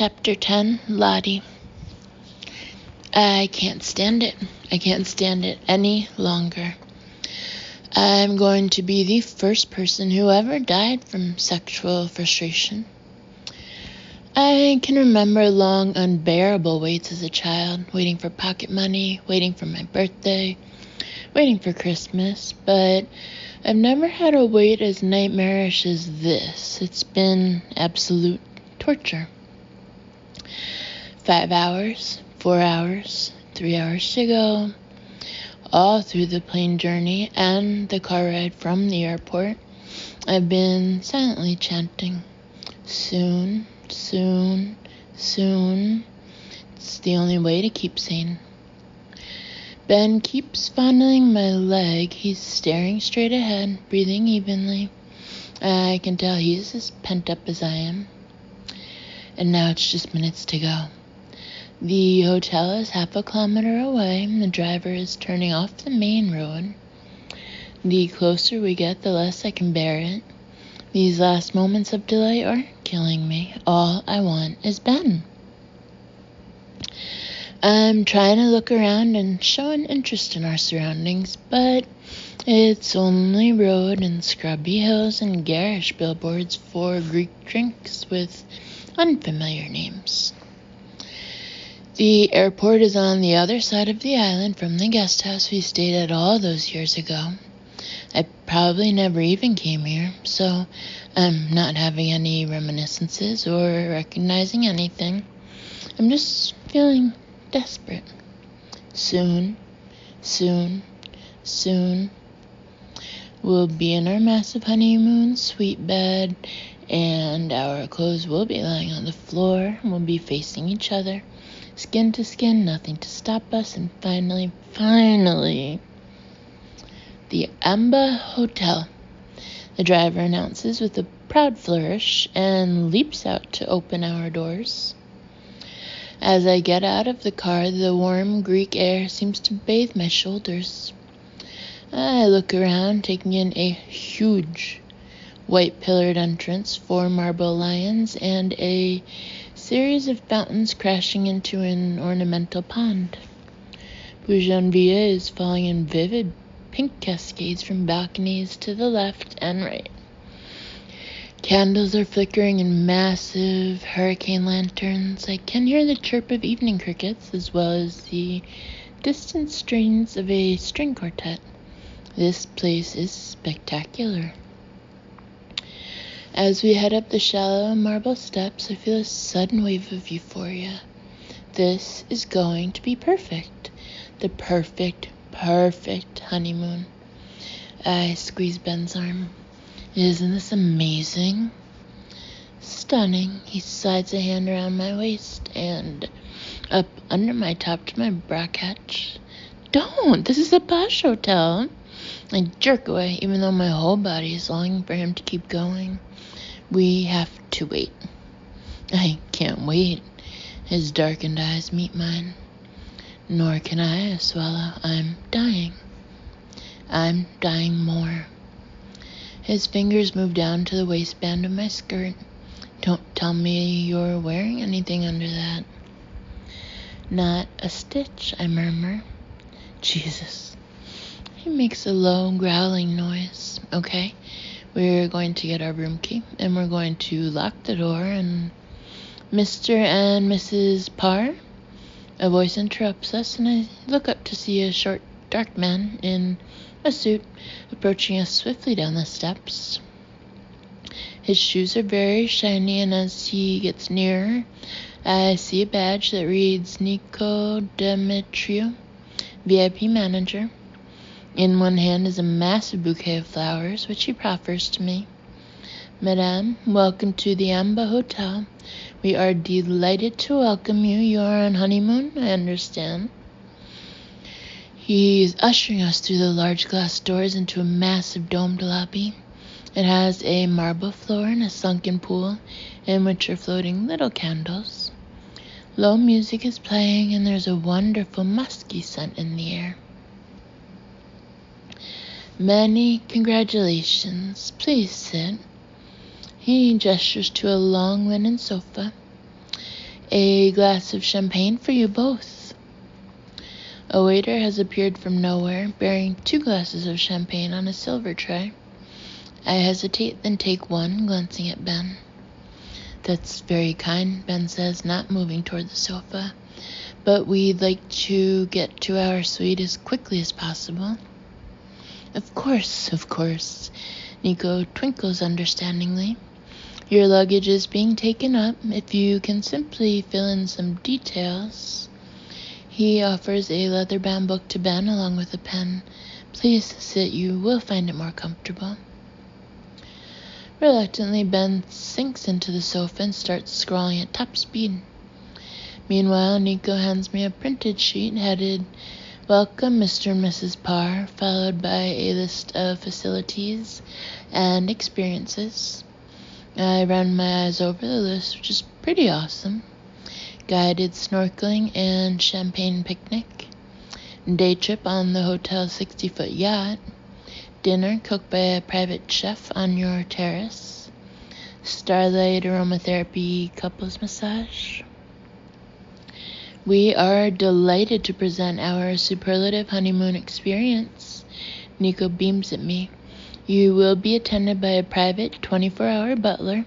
Chapter 10, Lottie. I can't stand it. I can't stand it any longer. I'm going to be the first person who ever died from sexual frustration. I can remember long, unbearable waits as a child, waiting for pocket money, waiting for my birthday, waiting for Christmas, but I've never had a wait as nightmarish as this. It's been absolute torture. 5 hours, 4 hours, 3 hours to go, all through the plane journey and the car ride from the airport. I've been silently chanting, soon, soon, soon. It's the only way to keep sane. Ben keeps fondling my leg. He's staring straight ahead, breathing evenly. I can tell he's as pent up as I am. And now it's just minutes to go. The hotel is half a kilometer away, and the driver is turning off the main road. The closer we get, the less I can bear it. These last moments of delight are killing me. All I want is Ben. I'm trying to look around and show an interest in our surroundings, but it's only road and scrubby hills and garish billboards for Greek drinks with unfamiliar names. The airport is on the other side of the island from the guest house we stayed at all those years ago. I probably never even came here, so I'm not having any reminiscences or recognizing anything. I'm just feeling desperate. Soon, soon, soon, we'll be in our massive honeymoon suite bed, and our clothes will be lying on the floor, and we'll be facing each other, skin to skin, nothing to stop us, and finally, the Amba Hotel. The driver announces with a proud flourish and leaps out to open our doors. As I get out of the car, the warm Greek air seems to bathe my shoulders. I look around, taking in a huge white-pillared entrance, 4 marble lions, and a series of fountains crashing into an ornamental pond. Bougainvillea is falling in vivid pink cascades from balconies to the left and right. Candles are flickering in massive hurricane lanterns. I can hear the chirp of evening crickets as well as the distant strains of a string quartet. This place is spectacular. As we head up the shallow marble steps, I feel a sudden wave of euphoria. This is going to be perfect. The perfect honeymoon. I squeeze Ben's arm. Isn't this amazing? Stunning. He slides a hand around my waist and up under my top to my bra catch. Don't! This is a posh hotel. I jerk away, even though my whole body is longing for him to keep going. We have to wait. I can't wait. His darkened eyes meet mine. Nor can I swallow. I'm dying. I'm dying more. His fingers move down to the waistband of my skirt. Don't tell me you're wearing anything under that. Not a stitch, I murmur. Jesus. He makes a low, growling noise. Okay, we're going to get our room key, and we're going to lock the door, and Mr. and Mrs. Parr. A voice interrupts us, and I look up to see a short, dark man in a suit approaching us swiftly down the steps. His shoes are very shiny, and as he gets nearer, I see a badge that reads Nico Demetriou, VIP manager. In one hand is a massive bouquet of flowers, which he proffers to me. Madame, welcome to the Amba Hotel. We are delighted to welcome you. You are on honeymoon, I understand. He is ushering us through the large glass doors into a massive domed lobby. It has a marble floor and a sunken pool in which are floating little candles. Low music is playing, and there's a wonderful musky scent in the air. Many congratulations. Please sit. He gestures to a long linen sofa. A glass of champagne for you both. A waiter has appeared from nowhere, bearing 2 glasses of champagne on a silver tray. I hesitate, then take one, glancing at Ben. That's very kind, Ben says, not moving toward the sofa. But we'd like to get to our suite as quickly as possible. Of course, Nico twinkles understandingly. Your luggage is being taken up. If you can simply fill in some details. He offers a leather-bound book to Ben along with a pen. Please sit, you will find it more comfortable. Reluctantly, Ben sinks into the sofa and starts scrawling at top speed. Meanwhile, Nico hands me a printed sheet headed, Welcome, Mr. and Mrs. Parr, followed by a list of facilities and experiences. I run my eyes over the list, which is pretty awesome. Guided snorkeling and champagne picnic. Day trip on the hotel's 60-foot yacht. Dinner cooked by a private chef on your terrace. Starlight aromatherapy couples massage. We are delighted to present our superlative honeymoon experience. Nico beams at me. You will be attended by a private 24-hour butler.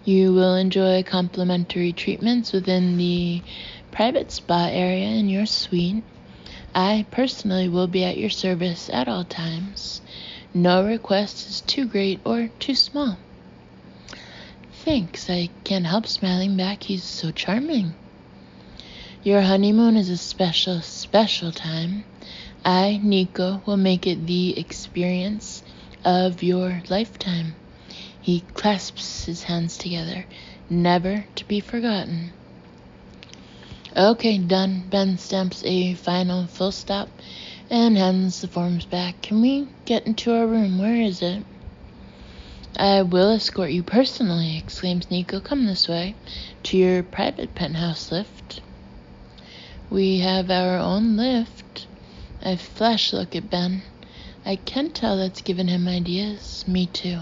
You will enjoy complimentary treatments within the private spa area in your suite. I personally will be at your service at all times. No request is too great or too small. Thanks, I can't help smiling back. He's so charming. Your honeymoon is a special, special time. I, Nico, will make it the experience of your lifetime. He clasps his hands together, never to be forgotten. Okay, done. Ben stamps a final full stop and hands the forms back. Can we get into our room? Where is it? I will escort you personally, exclaims Nico. Come this way, to your private penthouse lift. We have our own lift. I flash a look at Ben. I can tell that's given him ideas. Me too.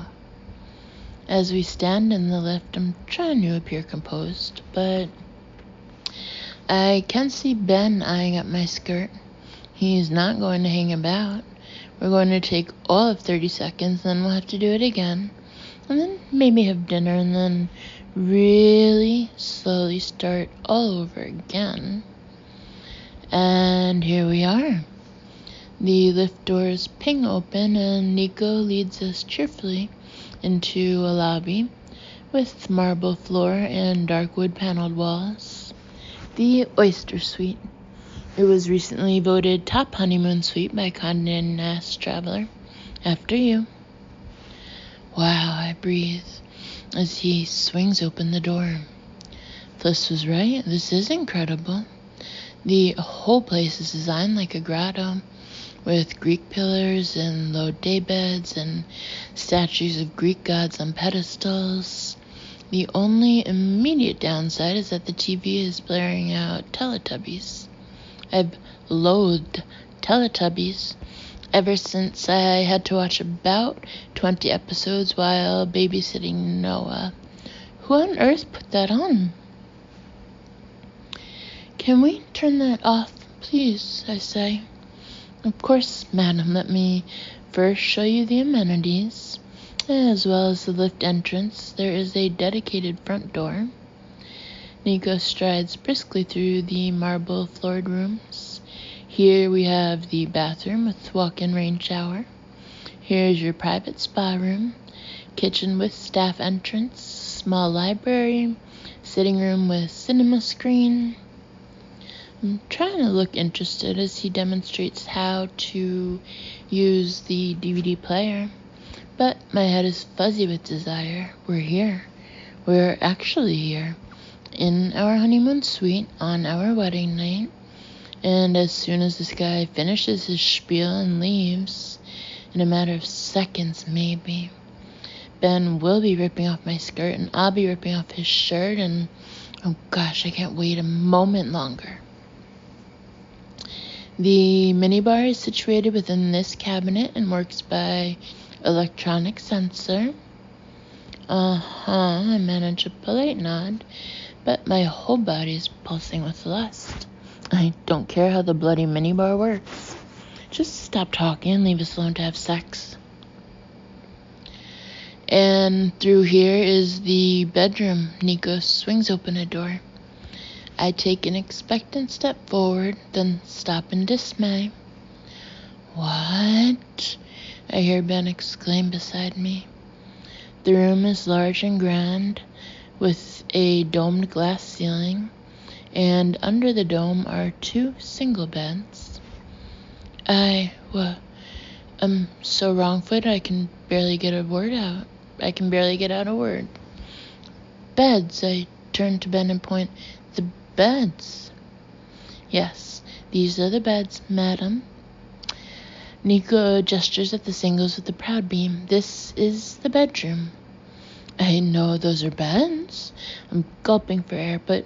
As we stand in the lift, I'm trying to appear composed, but I can see Ben eyeing up my skirt. He's not going to hang about. We're going to take all of 30 seconds, then we'll have to do it again. And then maybe have dinner, and then really slowly start all over again. And here we are. The lift doors ping open, and Nico leads us cheerfully into a lobby with marble floor and dark wood paneled walls. The Oyster Suite. It was recently voted top honeymoon suite by Condé Nast Traveler. After you. Wow, I breathe as he swings open the door. Fliss was right. This is incredible. The whole place is designed like a grotto, with Greek pillars and low daybeds and statues of Greek gods on pedestals. The only immediate downside is that the TV is blaring out Teletubbies. I've loathed Teletubbies ever since I had to watch about 20 episodes while babysitting Noah. Who on earth put that on? Can we turn that off, please, I say. Of course, madam. Let me first show you the amenities. As well as the lift entrance, there is a dedicated front door. Nico strides briskly through the marble-floored rooms. Here we have the bathroom with walk-in rain shower. Here's your private spa room, kitchen with staff entrance, small library, sitting room with cinema screen. I'm trying to look interested as he demonstrates how to use the DVD player, but my head is fuzzy with desire. We're here. We're actually here in our honeymoon suite on our wedding night, and as soon as this guy finishes his spiel and leaves, in a matter of seconds maybe, Ben will be ripping off my skirt and I'll be ripping off his shirt, and oh gosh, I can't wait a moment longer. The minibar is situated within this cabinet and works by electronic sensor. I manage a polite nod. but my whole body is pulsing with lust. I don't care how the bloody minibar works. Just stop talking and leave us alone to have sex. And through here is the bedroom. Nico swings open a door. I take an expectant step forward, then stop in dismay. What? I hear Ben exclaim beside me. The room is large and grand, with a domed glass ceiling, and under the dome are 2 single beds. I'm so wrong-footed I can barely get a word out. I can barely get out a word. Beds, I turn to Ben and point. The beds. Yes, these are the beds, madam. Nico gestures at the singles with a proud beam. This is the bedroom. I know those are beds. I'm gulping for air, but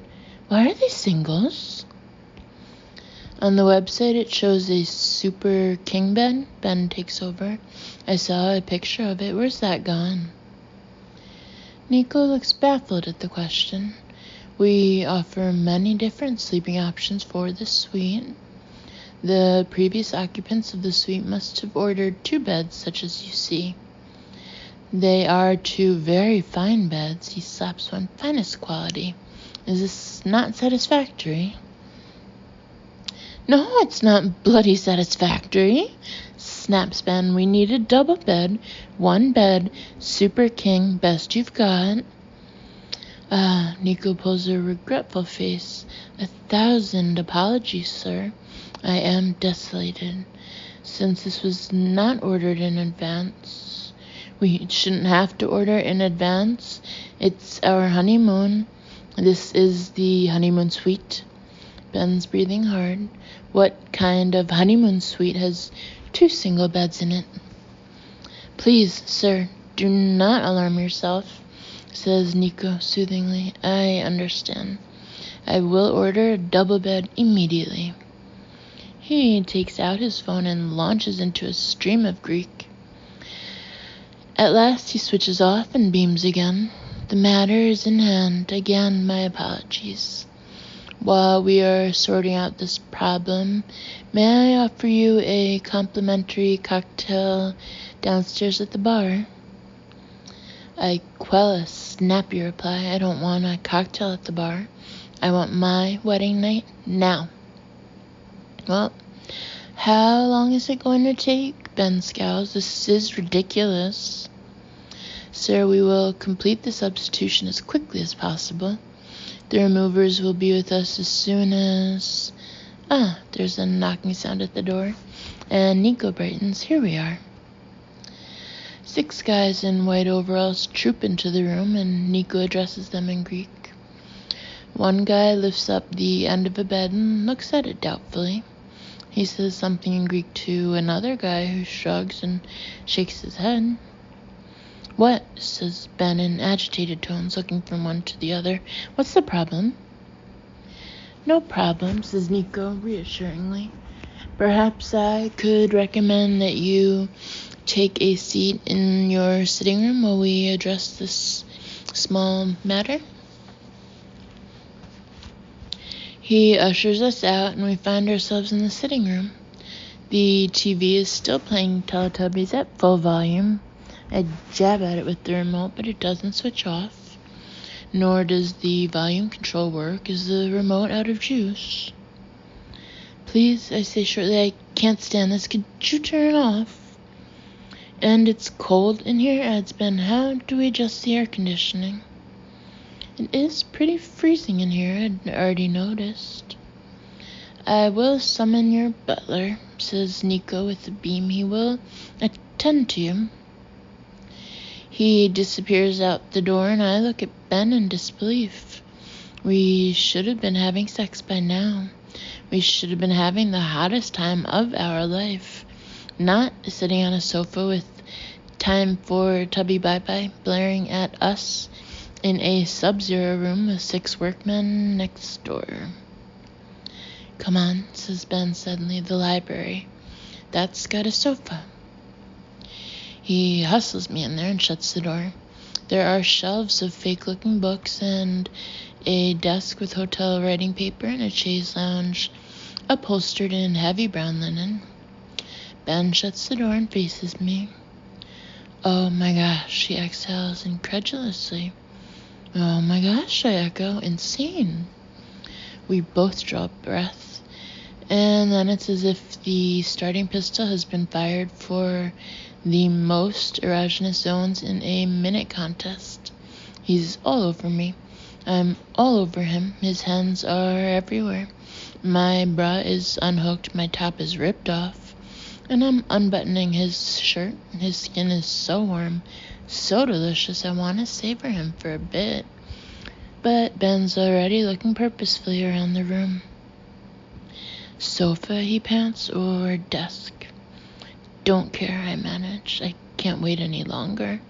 why are they singles? On the website, it shows a super king bed. Ben takes over. I saw a picture of it. Where's that gone? Nico looks baffled at the question. We offer many different sleeping options for the suite. The previous occupants of the suite must have ordered 2 beds such as you see. They are 2 very fine beds. He slaps one, finest quality. Is this not satisfactory? No, it's not bloody satisfactory, snaps Ben. We need a double bed, 1 bed, super king, best you've got. Nico pulls a regretful face. 1,000 apologies, sir. I am desolated. Since this was not ordered in advance, we shouldn't have to order in advance. It's our honeymoon. This is the honeymoon suite. Ben's breathing hard. What kind of honeymoon suite has 2 single beds in it? Please, sir, do not alarm yourself, says Nico soothingly. I understand. I will order a double bed immediately. He takes out his phone and launches into a stream of Greek. At last he switches off and beams again. The matter is in hand. Again, my apologies. While we are sorting out this problem, may I offer you a complimentary cocktail downstairs at the bar? I quell a snappy reply. I don't want a cocktail at the bar. I want my wedding night now. Well, how long is it going to take? Ben scowls. This is ridiculous. Sir, we will complete the substitution as quickly as possible. The removers will be with us as soon as... there's a knocking sound at the door, and Nico brightens. Here we are. 6 guys in white overalls troop into the room, and Nico addresses them in Greek. One guy lifts up the end of a bed and looks at it doubtfully. He says something in Greek to another guy who shrugs and shakes his head. What? Says Ben in agitated tones, looking from one to the other. What's the problem? No problem, says Nico reassuringly. Perhaps I could recommend that you take a seat in your sitting room while we address this small matter. He ushers us out, and we find ourselves in the sitting room. The TV is still playing Teletubbies at full volume. I jab at it with the remote, but it doesn't switch off. Nor does the volume control work. Is the remote out of juice? Please, I say shortly, I can't stand this. Could you turn it off? And it's cold in here, adds Ben. How do we adjust the air conditioning? It is pretty freezing in here, I'd already noticed. I will summon your butler, says Nico with a beam. He will attend to you. He disappears out the door, and I look at Ben in disbelief. We should have been having sex by now. We should have been having the hottest time of our life, not sitting on a sofa with Time for Tubby Bye-Bye blaring at us in a sub-zero room with 6 workmen next door. Come on, says Ben suddenly, the library. That's got a sofa. He hustles me in there and shuts the door. There are shelves of fake-looking books and a desk with hotel writing paper and a chaise lounge upholstered in heavy brown linen. Ben shuts the door and faces me. "Oh my gosh," he exhales incredulously. "Oh my gosh," I echo. "Insane." We both draw a breath, and then it's as if the starting pistol has been fired for the most erogenous zones in a minute contest. He's all over me. I'm all over him. His hands are everywhere. My bra is unhooked, my top is ripped off, and I'm unbuttoning his shirt. His skin is so warm, so delicious, I want to savor him for a bit. But Ben's already looking purposefully around the room. "Sofa," he pants, "or desk?" "Don't care," I manage. I can't wait any longer.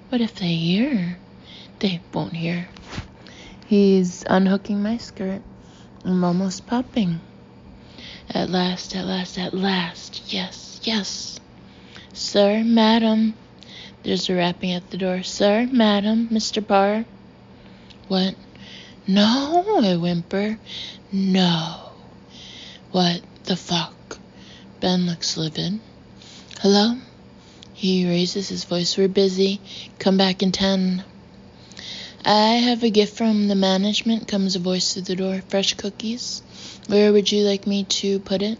What if they hear? They won't hear. He's unhooking my skirt. I'm almost popping. At last, at last, at last. Yes, yes. "Sir, madam." There's a rapping at the door. "Sir, madam, Mr. Parr." "What?" "No," I whimper. "No." "What the fuck?" Ben looks livid. "Hello?" He raises his voice. "We're busy. Come back in 10. "I have a gift from the management," comes a voice through the door. "Fresh cookies. Where would you like me to put it?"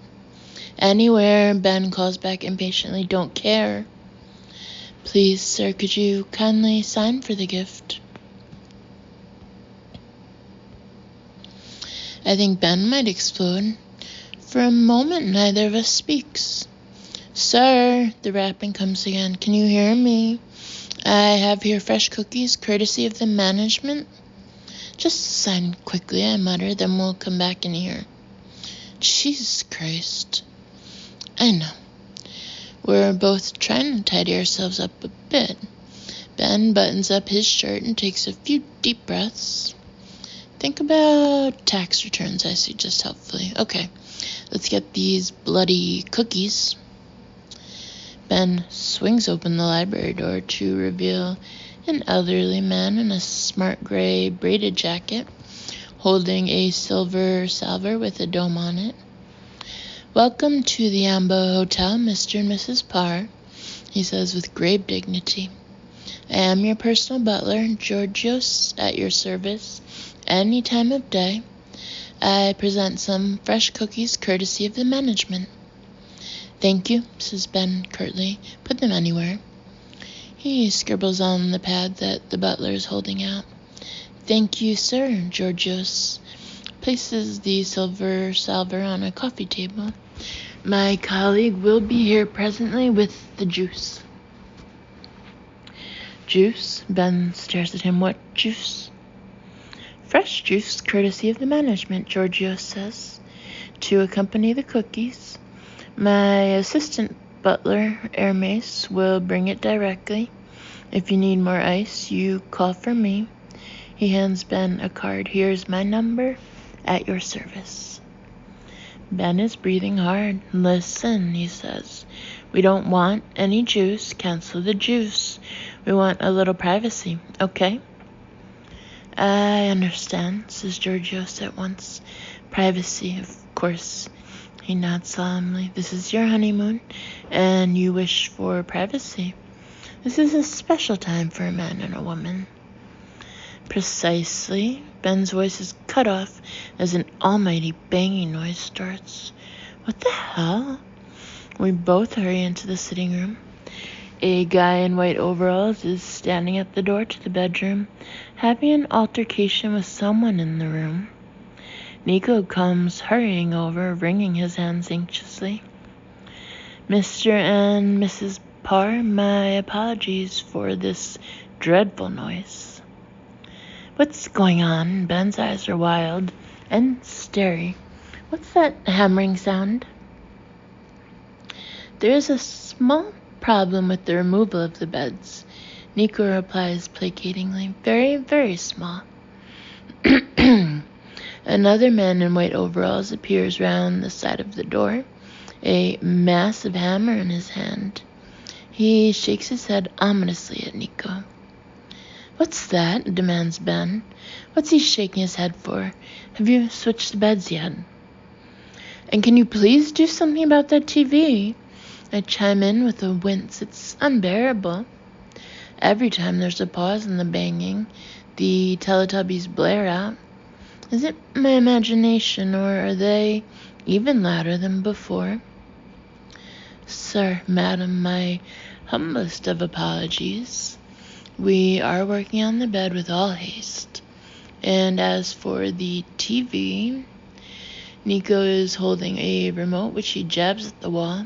"Anywhere," Ben calls back impatiently. "Don't care." "Please, sir, could you kindly sign for the gift?" I think Ben might explode. For a moment, neither of us speaks. "Sir," the rapping comes again. "Can you hear me? I have here fresh cookies, courtesy of the management." "Just sign quickly," I mutter, "then we'll come back in here." Jesus Christ. I know. We're both trying to tidy ourselves up a bit. Ben buttons up his shirt and takes a few deep breaths. "Think about tax returns," I suggest helpfully. "Okay, let's get these bloody cookies." Ben swings open the library door to reveal an elderly man in a smart gray braided jacket, holding a silver salver with a dome on it. "Welcome to the Ambo Hotel, Mr. and Mrs. Parr," he says with grave dignity. "I am your personal butler, Georgios, at your service any time of day. I present some fresh cookies courtesy of the management." "Thank you," says Ben curtly. "Put them anywhere." He scribbles on the pad that the butler is holding out. "Thank you, sir." Georgios places the silver salver on a coffee table. "My colleague will be here presently with the juice." "Juice?" Ben stares at him. "What juice?" "Fresh juice, courtesy of the management," Georgios says, "to accompany the cookies. My assistant butler, Hermes, will bring it directly. If you need more ice, you call for me." He hands Ben a card. "Here's my number, at your service." Ben is breathing hard. "Listen," he says. "We don't want any juice. Cancel the juice. We want a little privacy, okay?" "I understand," says Georgios at once. "Privacy, of course." He nods solemnly. "This is your honeymoon, and you wish for privacy. This is a special time for a man and a woman." "Precisely." Ben's voice is cut off as an almighty banging noise starts. What the hell? We both hurry into the sitting room. A guy in white overalls is standing at the door to the bedroom, having an altercation with someone in the room. Nico comes hurrying over, wringing his hands anxiously. "Mr. and Mrs. Parr, my apologies for this dreadful noise." "What's going on?" Ben's eyes are wild and starey. "What's that hammering sound?" "There is a small problem with the removal of the beds," Nico replies placatingly. "Very, very small." Another man in white overalls appears round the side of the door, a massive hammer in his hand. He shakes his head ominously at Nico. What's that? Demands Ben. What's he shaking his head for? Have you switched the beds yet? And can you please do something about that TV? I chime in with a wince. It's unbearable. Every time there's a pause in the banging, the Teletubbies blare out. Is it my imagination, or are they even louder than before? Sir, madam, my humblest of apologies. We are working on the bed with all haste. And as for the TV, Nico is holding a remote which he jabs at the wall.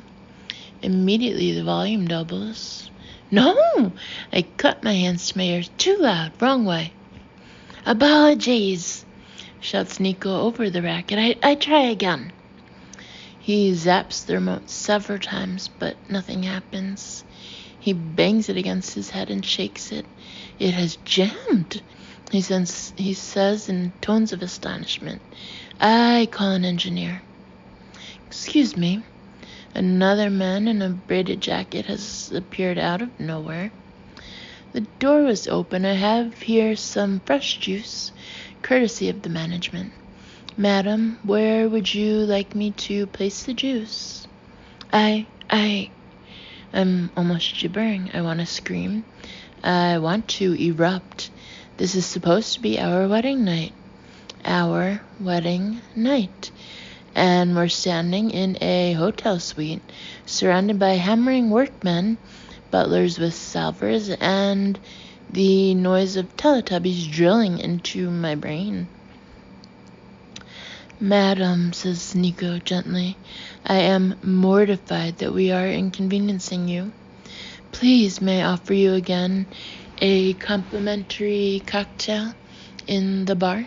Immediately the volume doubles. No! I clap my hands to my ears. Too loud. Wrong way. Apologies, shouts Nico over the racket. I try again. He zaps the remote several times, but nothing happens. He bangs it against his head and shakes it. It has jammed, he says in tones of astonishment. I call an engineer. Excuse me. Another man in a braided jacket has appeared out of nowhere. The door was open. I have here some fresh juice, courtesy of the management. Madam, where would you like me to place the juice? I'm almost gibbering. I want to scream. I want to erupt. This is supposed to be our wedding night. Our wedding night. And we're standing in a hotel suite, surrounded by hammering workmen, butlers with salvers, and the noise of Teletubbies drilling into my brain. Madam, says Nico gently, I am mortified that we are inconveniencing you. Please, may I offer you again a complimentary cocktail in the bar?